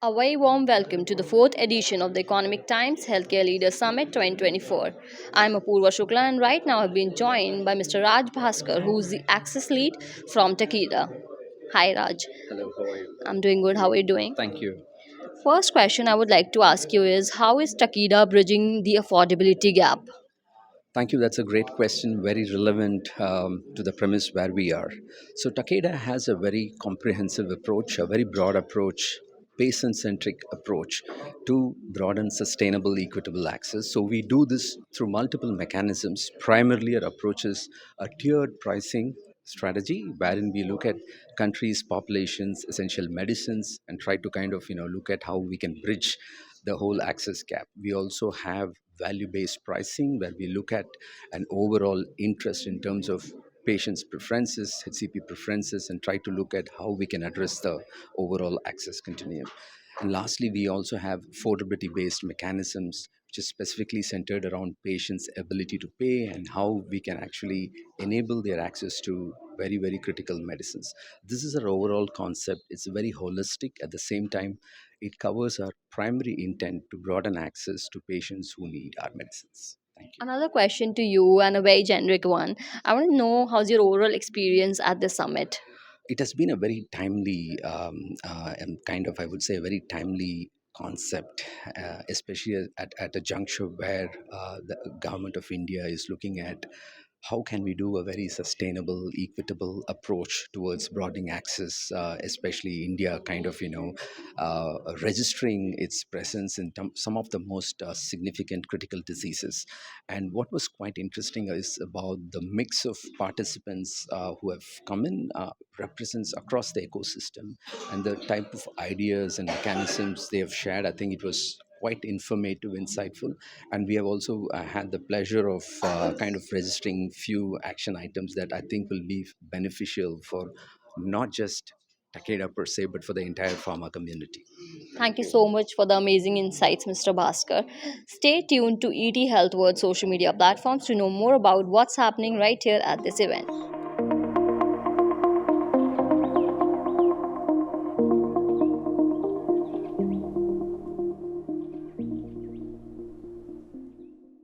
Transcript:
A very warm welcome to the fourth edition of the Economic Times Healthcare Leaders Summit 2024. I'm Apurva Shukla, and right now I've been joined by Mr. Raj Bhaskar, who's the Access Lead from Takeda. Hi, Raj. Hello, how are you? I'm doing good. How are you doing? Thank you. First question I would like to ask you is how is Takeda bridging the affordability gap? Thank you. That's a great question, very relevant to the premise where we are. So, Takeda has a very comprehensive approach, a very broad approach, patient centric approach to broaden sustainable, equitable access. So, we do this through multiple mechanisms. Primarily, our approach is a tiered pricing strategy wherein we look at countries populations essential medicines and try to kind of look at how we can bridge the whole access gap. We also have value based pricing where we look at an overall interest in terms of patients preferences, HCP preferences, and try to look at how we can address the overall access continuum. And lastly, we also have affordability based mechanisms which is specifically centered around patients ability to pay and how we can actually enable their access to very very critical medicines. This is our overall concept. It's very holistic. At the same time, it covers our primary intent to broaden access to patients who need our medicines. Thank you. Another question to you, and a very generic one. I want to know how's your overall experience at the summit? It has been a very timely and kind of, I would say, a very timely concept, especially at a juncture where the government of India is looking at how can we do a very sustainable, equitable approach towards broadening access, especially India kind of, registering its presence in some of the most significant critical diseases. And what was quite interesting is about the mix of participants who have come in represents across the ecosystem and the type of ideas and mechanisms they have shared. I think it was quite informative, insightful, and we have also had the pleasure of kind of registering few action items that I think will be beneficial for not just Takeda per se, but for the entire pharma community. Thank Thank you you. so much for the amazing insights, Mr. Bhaskar. Stay tuned to ET Health World social media platforms to know more about what's happening right here at this event.